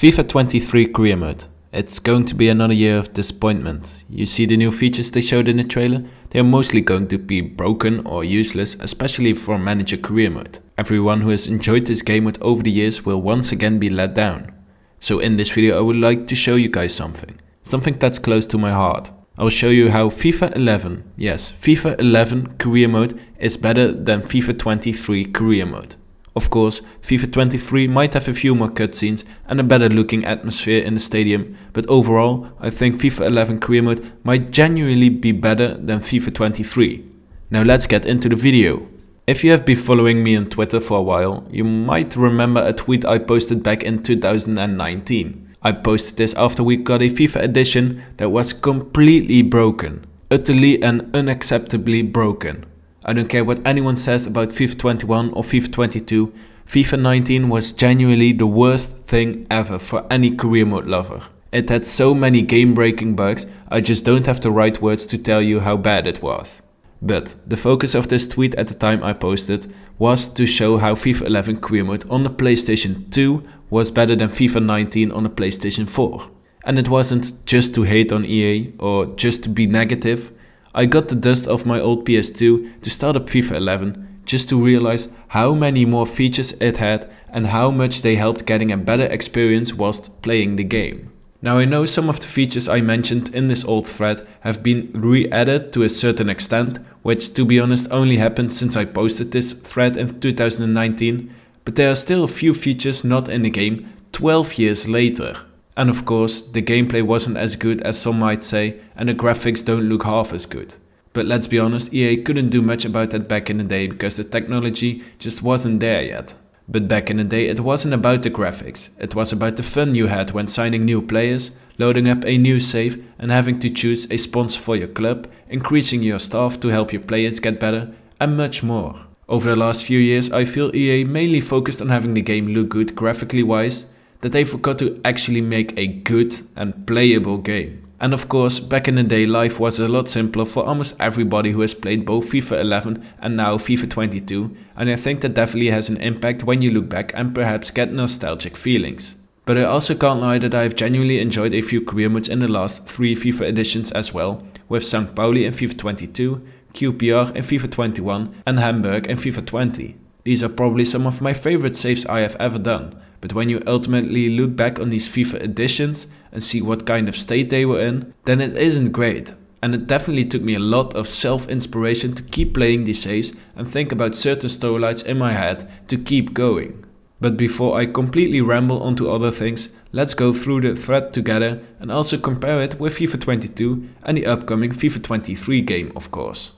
FIFA 23 career mode. It's going to be another year of disappointment. You see the new features they showed in the trailer? They are mostly going to be broken or useless, especially for manager career mode. Everyone who has enjoyed this game mode over the years will once again be let down. So in this video I would like to show you guys something that's close to my heart. I will show you how FIFA 11, yes, FIFA 11 career mode is better than FIFA 23 career mode. Of course, FIFA 23 might have a few more cutscenes and a better looking atmosphere in the stadium, but overall I think FIFA 11 career mode might genuinely be better than FIFA 23. Now let's get into the video. If you have been following me on Twitter for a while, you might remember a tweet I posted back in 2019. I posted this after we got a FIFA edition that was completely broken, utterly and unacceptably broken. I don't care what anyone says about FIFA 21 or FIFA 22, FIFA 19 was genuinely the worst thing ever for any career mode lover. It had so many game-breaking bugs, I just don't have the right words to tell you how bad it was. But the focus of this tweet at the time I posted was to show how FIFA 11 career mode on the PlayStation 2 was better than FIFA 19 on the PlayStation 4. And it wasn't just to hate on EA or just to be negative. I got the dust off my old PS2 to start up FIFA 11 just to realize how many more features it had and how much they helped getting a better experience whilst playing the game. Now I know some of the features I mentioned in this old thread have been re-added to a certain extent, which to be honest only happened since I posted this thread in 2019, but there are still a few features not in the game 12 years later. And of course, the gameplay wasn't as good as some might say, and the graphics don't look half as good. But let's be honest, EA couldn't do much about that back in the day because the technology just wasn't there yet. But back in the day it wasn't about the graphics, it was about the fun you had when signing new players, loading up a new save and having to choose a sponsor for your club, increasing your staff to help your players get better, and much more. Over the last few years I feel EA mainly focused on having the game look good graphically wise, that they forgot to actually make a good and playable game. And of course, back in the day life was a lot simpler for almost everybody who has played both FIFA 11 and now FIFA 22, and I think that definitely has an impact when you look back and perhaps get nostalgic feelings. But I also can't lie that I have genuinely enjoyed a few career modes in the last 3 FIFA editions as well, with St. Pauli in FIFA 22, QPR in FIFA 21 and Hamburg in FIFA 20. These are probably some of my favorite saves I have ever done. But when you ultimately look back on these FIFA editions and see what kind of state they were in, then it isn't great. And it definitely took me a lot of self-inspiration to keep playing these saves and think about certain storylines in my head to keep going. But before I completely ramble onto other things, let's go through the thread together and also compare it with FIFA 22 and the upcoming FIFA 23 game, of course.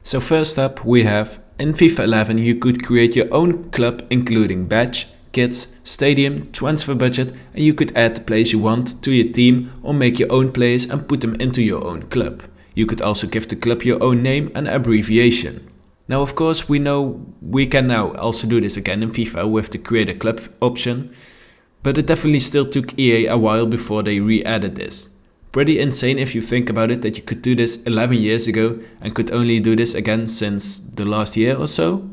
So first up we have, in FIFA 11 you could create your own club including badge, kits, stadium, transfer budget, and you could add the players you want to your team or make your own players and put them into your own club. You could also give the club your own name and abbreviation. Now of course we know we can now also do this again in FIFA with the create a club option, but it definitely still took EA a while before they re-added this. Pretty insane if you think about it that you could do this 11 years ago and could only do this again since the last year or so.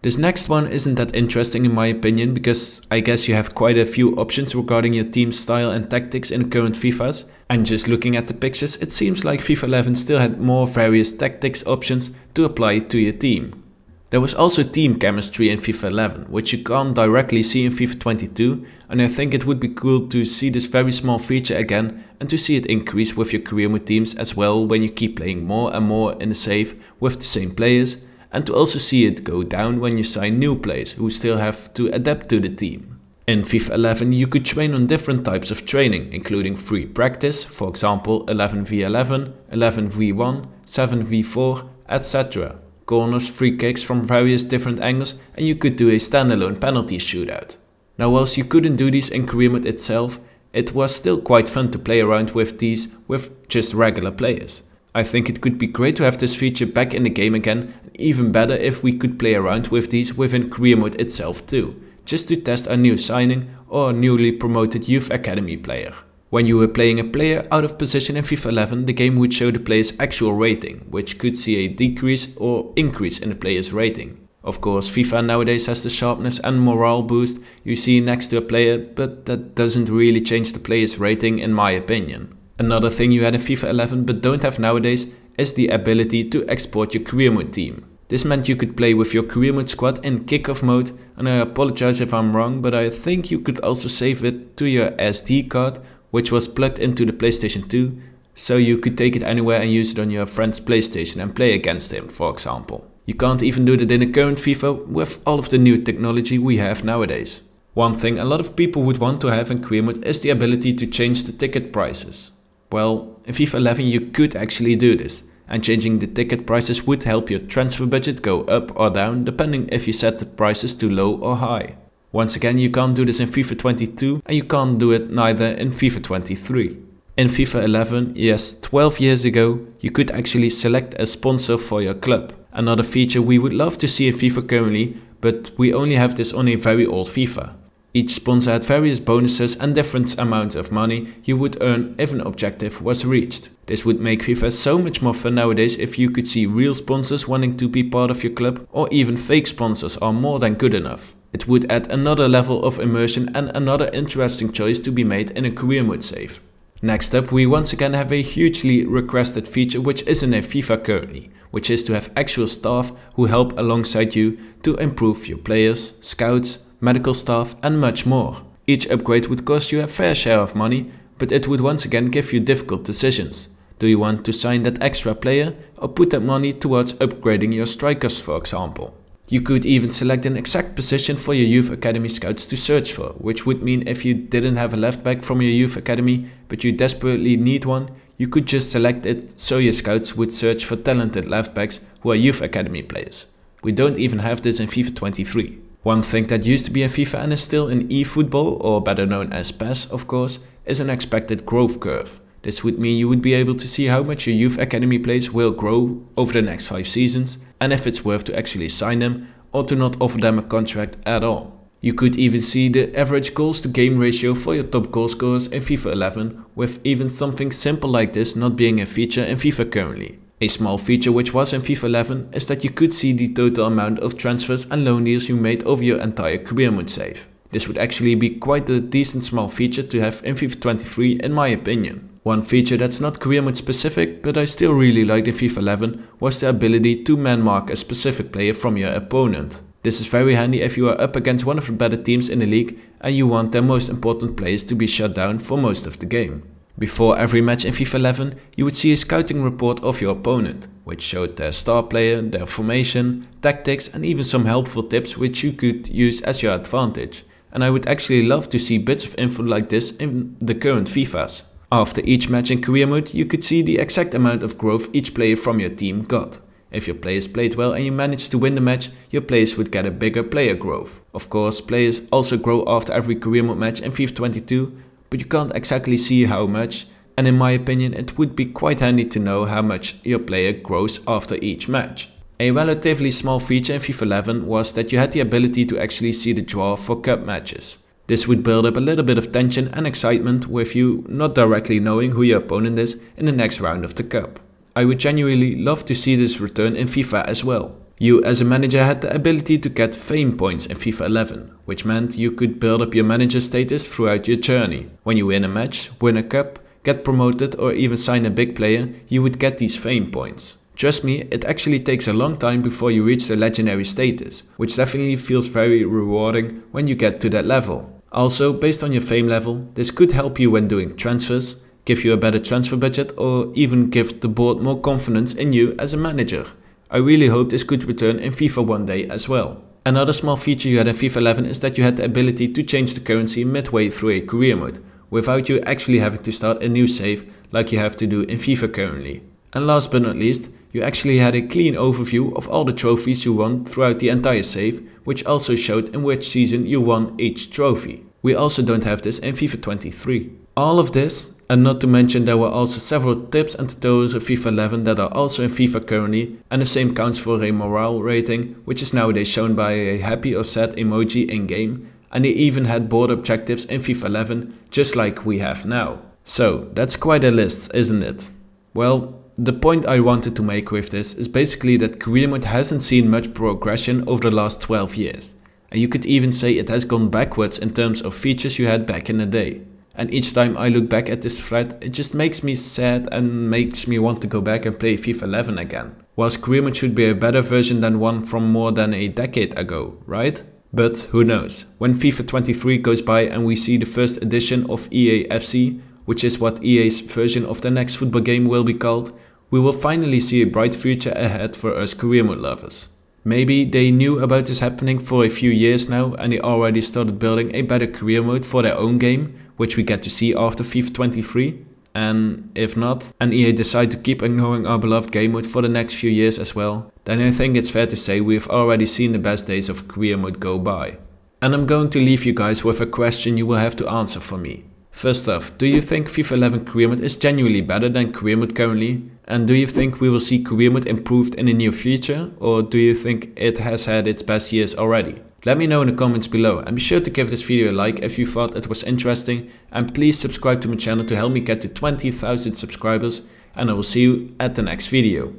This next one isn't that interesting in my opinion because I guess you have quite a few options regarding your team's style and tactics in the current FIFAs, and just looking at the pictures it seems like FIFA 11 still had more various tactics options to apply to your team. There was also team chemistry in FIFA 11, which you can't directly see in FIFA 22, and I think it would be cool to see this very small feature again and to see it increase with your career mode teams as well when you keep playing more and more in the save with the same players, and to also see it go down when you sign new players who still have to adapt to the team. In FIFA 11 you could train on different types of training, including free practice, for example 11v11, 11v1, 7v4, etc. Corners, free kicks from various different angles, and you could do a standalone penalty shootout. Now whilst you couldn't do these in career mode itself, it was still quite fun to play around with these with just regular players. I think it could be great to have this feature back in the game again, and even better if we could play around with these within career mode itself too, just to test a new signing or a newly promoted youth academy player. When you were playing a player out of position in FIFA 11, the game would show the player's actual rating, which could see a decrease or increase in the player's rating. Of course, FIFA nowadays has the sharpness and morale boost you see next to a player, but that doesn't really change the player's rating in my opinion. Another thing you had in FIFA 11 but don't have nowadays is the ability to export your career mode team. This meant you could play with your career mode squad in kickoff mode, and I apologize if I'm wrong, but I think you could also save it to your SD card, which was plugged into the PlayStation 2, so you could take it anywhere and use it on your friend's PlayStation and play against him, for example. You can't even do that in the current FIFA with all of the new technology we have nowadays. One thing a lot of people would want to have in career mode is the ability to change the ticket prices. Well, in FIFA 11 you could actually do this, and changing the ticket prices would help your transfer budget go up or down depending if you set the prices too low or high. Once again, you can't do this in FIFA 22 and you can't do it neither in FIFA 23. In FIFA 11, yes, 12 years ago, you could actually select a sponsor for your club. Another feature we would love to see in FIFA currently, but we only have this on a very old FIFA. Each sponsor had various bonuses and different amounts of money you would earn if an objective was reached. This would make FIFA so much more fun nowadays if you could see real sponsors wanting to be part of your club, or even fake sponsors are more than good enough. It would add another level of immersion and another interesting choice to be made in a career mode save. Next up, we once again have a hugely requested feature which isn't in FIFA currently, which is to have actual staff who help alongside you to improve your players, scouts, medical staff and much more. Each upgrade would cost you a fair share of money, but it would once again give you difficult decisions. Do you want to sign that extra player or put that money towards upgrading your strikers, for example? You could even select an exact position for your youth academy scouts to search for, which would mean if you didn't have a left back from your youth academy but you desperately need one, you could just select it so your scouts would search for talented left backs who are youth academy players. We don't even have this in FIFA 23. One thing that used to be in FIFA and is still in eFootball, or better known as PES of course, is an expected growth curve. This would mean you would be able to see how much your youth academy players will grow over the next 5 seasons and if it's worth to actually sign them or to not offer them a contract at all. You could even see the average goals to game ratio for your top goal scorers in FIFA 11, with even something simple like this not being a feature in FIFA currently. A small feature which was in FIFA 11 is that you could see the total amount of transfers and loan deals you made over your entire career mode save. This would actually be quite a decent small feature to have in FIFA 23 in my opinion. One feature that's not career mode specific but I still really liked in FIFA 11 was the ability to man mark a specific player from your opponent. This is very handy if you are up against one of the better teams in the league and you want their most important players to be shut down for most of the game. Before every match in FIFA 11, you would see a scouting report of your opponent, which showed their star player, their formation, tactics and even some helpful tips which you could use as your advantage. And I would actually love to see bits of info like this in the current FIFAs. After each match in career mode, you could see the exact amount of growth each player from your team got. If your players played well and you managed to win the match, your players would get a bigger player growth. Of course, players also grow after every career mode match in FIFA 22, but you can't exactly see how much, and in my opinion it would be quite handy to know how much your player grows after each match. A relatively small feature in FIFA 11 was that you had the ability to actually see the draw for cup matches. This would build up a little bit of tension and excitement with you not directly knowing who your opponent is in the next round of the cup. I would genuinely love to see this return in FIFA as well. You as a manager had the ability to get fame points in FIFA 11, which meant you could build up your manager status throughout your journey. When you win a match, win a cup, get promoted or even sign a big player, you would get these fame points. Trust me, it actually takes a long time before you reach the legendary status, which definitely feels very rewarding when you get to that level. Also, based on your fame level, this could help you when doing transfers, give you a better transfer budget or even give the board more confidence in you as a manager. I really hope this could return in FIFA one day as well. Another small feature you had in FIFA 11 is that you had the ability to change the currency midway through a career mode, without you actually having to start a new save like you have to do in FIFA currently. And last but not least, you actually had a clean overview of all the trophies you won throughout the entire save, which also showed in which season you won each trophy. We also don't have this in FIFA 23. All of this, and not to mention there were also several tips and tutorials of FIFA 11 that are also in FIFA currently, and the same counts for a morale rating, which is nowadays shown by a happy or sad emoji in game, and they even had board objectives in FIFA 11 just like we have now. So that's quite a list, isn't it? Well, The point I wanted to make with this is basically that career mode hasn't seen much progression over the last 12 years. And you could even say it has gone backwards in terms of features you had back in the day. And each time I look back at this thread, it just makes me sad and makes me want to go back and play FIFA 11 again. Whilst career mode should be a better version than one from more than a decade ago, right? But who knows? When FIFA 23 goes by and we see the first edition of EA/FC, which is what EA's version of the next football game will be called, we will finally see a bright future ahead for us career mode lovers. Maybe they knew about this happening for a few years now and they already started building a better career mode for their own game, which we get to see after FIFA 23. And if not, and EA decide to keep ignoring our beloved game mode for the next few years as well, then I think it's fair to say we've already seen the best days of career mode go by. And I'm going to leave you guys with a question you will have to answer for me. First off, do you think FIFA 11 career mode is genuinely better than career mode currently? And do you think we will see career mode improved in the near future? Or do you think it has had its best years already? Let me know in the comments below and be sure to give this video a like if you thought it was interesting, and please subscribe to my channel to help me get to 20,000 subscribers, and I will see you at the next video.